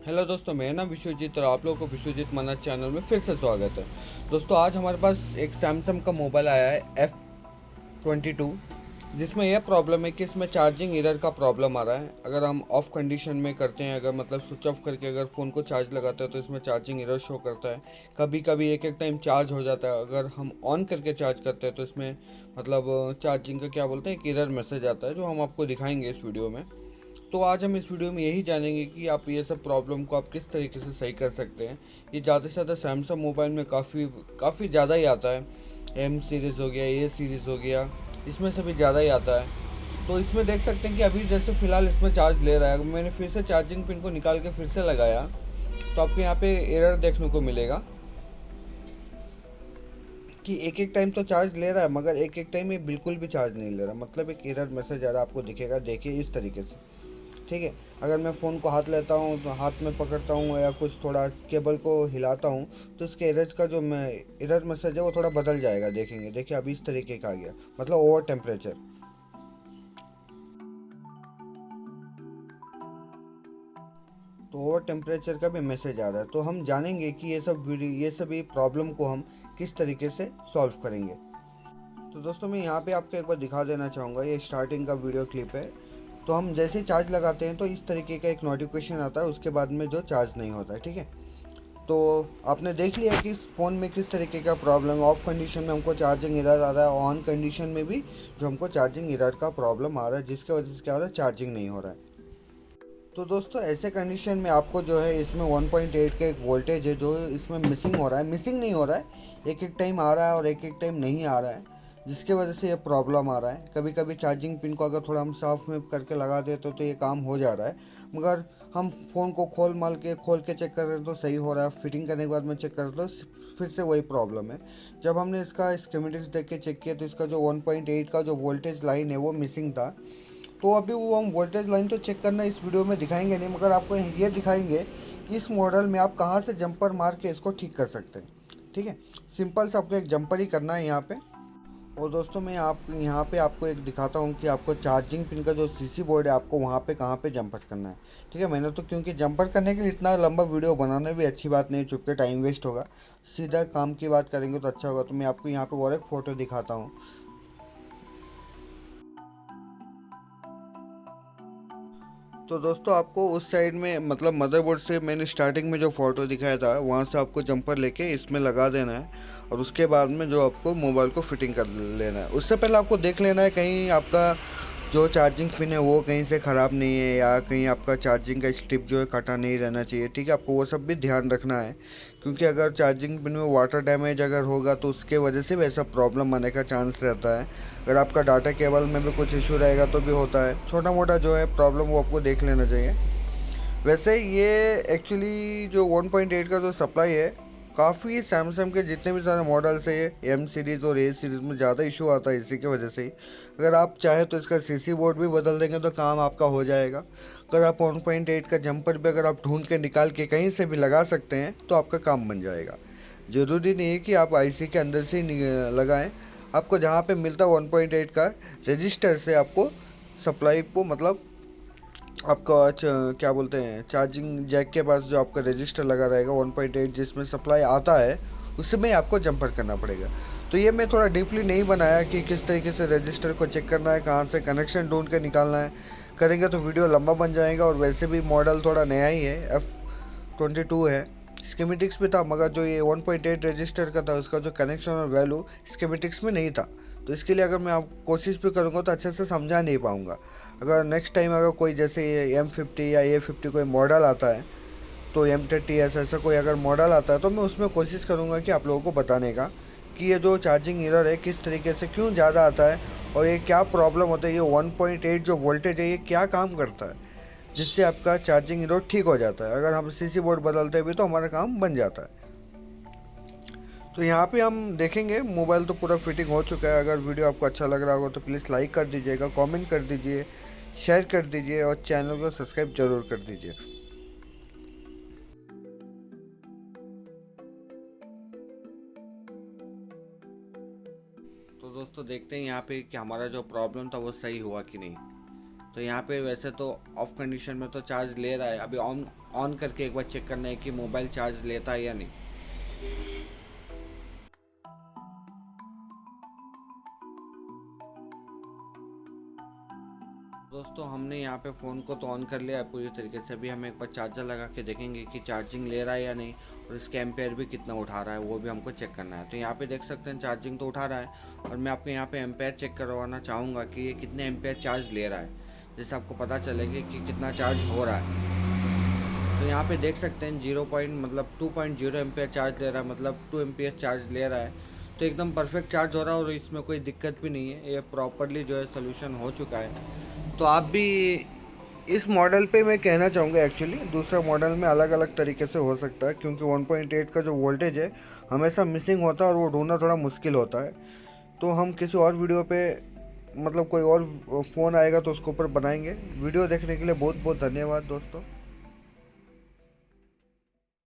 Hello दोस्तों, मेरा नाम विश्वजीत और आप लोगों को विश्वजीत मन्ना चैनल में फिर से स्वागत है। दोस्तों, आज हमारे पास एक सैमसंग का मोबाइल आया है F22, जिसमें यह प्रॉब्लम है कि इसमें चार्जिंग एरर का प्रॉब्लम आ रहा है। अगर हम ऑफ कंडीशन में करते हैं, अगर मतलब स्विच ऑफ करके अगर फ़ोन को चार्ज लगाते हैं तो इसमें चार्जिंग एरर शो करता है। कभी कभी एक एक टाइम चार्ज हो जाता है। अगर हम ऑन करके चार्ज करते हैं तो इसमें मतलब चार्जिंग का क्या बोलते हैं, एक एरर मैसेज आता है जो हम आपको दिखाएंगे इस वीडियो में। तो आज हम इस वीडियो में यही जानेंगे कि आप ये सब प्रॉब्लम को आप किस तरीके से सही कर सकते हैं। ये ज़्यादा से ज़्यादा सैमसंग मोबाइल में काफ़ी ज़्यादा ही आता है। एम सीरीज़ हो गया, ए सीरीज़ हो गया, इसमें से भी ज़्यादा ही आता है। तो इसमें देख सकते हैं कि अभी जैसे फ़िलहाल इसमें चार्ज ले रहा है। मैंने फिर से चार्जिंग पिन को निकाल के फिर से लगाया तो आपको यहाँ पे एरर देखने को मिलेगा कि एक एक टाइम तो चार्ज ले रहा है, मगर एक एक टाइम ये बिल्कुल भी चार्ज नहीं ले रहा। मतलब एक एरर मैसेज आ रहा है, आपको दिखेगा। देखिए इस तरीके से, ठीक है। अगर मैं फ़ोन को हाथ लेता हूँ तो हाथ में पकड़ता हूँ या कुछ थोड़ा केबल को हिलाता हूँ तो इसके एरर का जो मैं एरर मैसेज है वो थोड़ा बदल जाएगा। देखेंगे, देखिए अभी इस तरीके का आ गया, मतलब ओवर टेम्परेचर। तो ओवर टेम्परेचर का भी मैसेज आ रहा है। तो हम जानेंगे कि ये सभी प्रॉब्लम को हम किस तरीके से सॉल्व करेंगे। तो दोस्तों, मैं यहाँ पे आपको एक बार दिखा देना चाहूँगा, ये स्टार्टिंग का वीडियो क्लिप है। तो हम जैसे ही चार्ज लगाते हैं तो इस तरीके का एक नोटिफिकेशन आता है, उसके बाद में जो चार्ज नहीं होता है, ठीक है। तो आपने देख लिया कि इस फ़ोन में किस तरीके का प्रॉब्लम है। ऑफ कंडीशन में हमको चार्जिंग एरर आ रहा है, ऑन कंडीशन में भी जो हमको चार्जिंग एरर का प्रॉब्लम आ रहा है, जिसके वजह से क्या हो रहा है, चार्जिंग नहीं हो रहा है। तो दोस्तों, ऐसे कंडीशन में आपको जो है इसमें 1.8 का एक वोल्टेज है जो इसमें मिसिंग हो रहा है। मिसिंग नहीं हो रहा है, एक एक टाइम आ रहा है और एक एक टाइम नहीं आ रहा है, जिसके वजह से ये प्रॉब्लम आ रहा है। कभी कभी चार्जिंग पिन को अगर थोड़ा हम साफ में करके लगा देते तो ये काम हो जा रहा है, मगर हम फ़ोन को खोल के चेक कर रहे हैं तो सही हो रहा है। फिटिंग करने के बाद में चेक कर रहे तो फिर से वही प्रॉब्लम है। जब हमने इसका स्कीमेटिक्स देख के चेक किया तो इसका जो 1.8 का जो वोल्टेज लाइन है वो मिसिंग था। तो अभी वो हम वोल्टेज लाइन तो चेक करना इस वीडियो में दिखाएंगे नहीं, मगर आपको ये दिखाएंगे कि इस मॉडल में आप कहाँ से जंपर मार के इसको ठीक कर सकते हैं, ठीक है। सिंपल से आपको एक जंपर ही करना है यहाँ पे। और दोस्तों, मैं यहाँ पे आपको एक दिखाता हूँ कि आपको चार्जिंग पिन का जो सीसी बोर्ड है आपको वहाँ पे कहाँ पे जंपर करना है, ठीक है। मैंने तो क्योंकि जंपर करने के लिए इतना लंबा वीडियो बनाना भी अच्छी बात नहीं, चुपके टाइम वेस्ट होगा। सीधा काम की बात करेंगे तो अच्छा होगा। तो मैं आपको यहाँ पे और एक फ़ोटो दिखाता हूँ। तो दोस्तों, आपको उस साइड में मतलब मदरबोर्ड से मैंने स्टार्टिंग में जो फ़ोटो दिखाया था वहाँ से आपको जंपर लेके इसमें लगा देना है, और उसके बाद में जो आपको मोबाइल को फिटिंग कर लेना है। उससे पहले आपको देख लेना है कहीं आपका जो चार्जिंग पिन है वो कहीं से ख़राब नहीं है, या कहीं आपका चार्जिंग का स्ट्रिप जो है कटा नहीं रहना चाहिए, ठीक है। आपको वो सब भी ध्यान रखना है, क्योंकि अगर चार्जिंग पिन में वाटर डैमेज अगर होगा तो उसके वजह से भी ऐसा प्रॉब्लम आने का चांस रहता है। अगर आपका डाटा केबल में भी कुछ इशू रहेगा तो भी होता है। छोटा मोटा जो है प्रॉब्लम वो आपको देख लेना चाहिए। वैसे ये एक्चुअली जो 1.8 का जो सप्लाई है, काफ़ी सैमसंग के जितने भी सारे मॉडल्स है ये एम सीरीज़ और ए सीरीज़ में ज़्यादा इशू आता है, इसी की वजह से ही। अगर आप चाहे तो इसका सीसी बोर्ड भी बदल देंगे तो काम आपका हो जाएगा। अगर आप 1.8 का जंपर भी अगर आप ढूंढ के निकाल के कहीं से भी लगा सकते हैं तो आपका काम बन जाएगा। ज़रूरी नहीं है कि आप आईसी के अंदर से ही लगाएं। आपको जहाँ पे मिलता है 1.8 का रजिस्टर से आपको सप्लाई को मतलब आपका क्या बोलते हैं, चार्जिंग जैक के पास जो आपका रजिस्टर लगा रहेगा 1.8 जिसमें सप्लाई आता है, उसमें आपको जंपर करना पड़ेगा। तो ये मैं थोड़ा डीपली नहीं बनाया कि किस तरीके से रजिस्टर को चेक करना है, कहाँ से कनेक्शन ढूंढ के निकालना है। करेंगे तो वीडियो लंबा बन जाएगा, और वैसे भी मॉडल थोड़ा नया ही है, F22 है। स्कीमेटिक्स में था, मगर जो ये 1.8 रजिस्टर का था उसका जो कनेक्शन और वैल्यू स्कीमेटिक्स में नहीं था। तो इसके लिए अगर मैं आप कोशिश भी करूँगा तो अच्छे से समझा नहीं पाऊँगा। अगर नेक्स्ट टाइम अगर कोई जैसे ये M50 या A50 कोई मॉडल आता है, तो M30 ऐसा कोई अगर मॉडल आता है तो मैं उसमें कोशिश करूँगा कि आप लोगों को बताने का कि ये जो चार्जिंग एरर है किस तरीके से क्यों ज़्यादा आता है, और ये क्या प्रॉब्लम होता है, ये 1.8 जो वोल्टेज है ये क्या काम करता है, जिससे आपका चार्जिंग एरर ठीक हो जाता है। अगर हम सीसी बोर्ड बदलते भी तो हमारा काम बन जाता है। तो यहाँ पे हम देखेंगे, मोबाइल तो पूरा फिटिंग हो चुका है। अगर वीडियो आपको अच्छा लग रहा होगा तो प्लीज़ लाइक कर दीजिएगा, कमेंट कर दीजिए, शेयर कर दीजिए और चैनल को सब्सक्राइब जरूर कर दीजिए। तो दोस्तों, देखते हैं यहाँ पे कि हमारा जो प्रॉब्लम था वो सही हुआ कि नहीं। तो यहाँ पे वैसे तो ऑफ कंडीशन में तो चार्ज ले रहा है, अभी ऑन ऑन करके एक बार चेक करना है कि मोबाइल चार्ज लेता है या नहीं। दोस्तों हमने यहाँ पे फ़ोन को तो ऑन कर लिया है पूरी तरीके से। अभी हम एक बार चार्जर लगा के देखेंगे कि चार्जिंग ले रहा है या नहीं, और इसके एम्पेयर भी कितना उठा रहा है वो भी हमको चेक करना है। तो यहाँ पे देख सकते हैं चार्जिंग तो उठा रहा है, और मैं आपको यहाँ पे एम्पेयर चेक करवाना चाहूँगा कि ये कितने एम्पेयर चार्ज ले रहा है, जिससे आपको पता चलेगा कि कितना चार्ज हो रहा है। तो यहाँ पे देख सकते हैं 2.0 एम्पेयर चार्ज ले रहा है, मतलब 2 एम्पेयर चार्ज ले रहा है। तो एकदम परफेक्ट चार्ज हो रहा है और इसमें कोई दिक्कत भी नहीं है, ये प्रॉपरली जो है सोल्यूशन हो चुका है। तो आप भी इस मॉडल पे मैं कहना चाहूँगा, एक्चुअली दूसरा मॉडल में अलग अलग तरीके से हो सकता है, क्योंकि 1.8 का जो वोल्टेज है हमेशा मिसिंग होता है और वो ढूंढना थोड़ा मुश्किल होता है। तो हम किसी और वीडियो पे, मतलब कोई और फ़ोन आएगा तो उसके ऊपर बनाएंगे। वीडियो देखने के लिए बहुत बहुत धन्यवाद दोस्तों।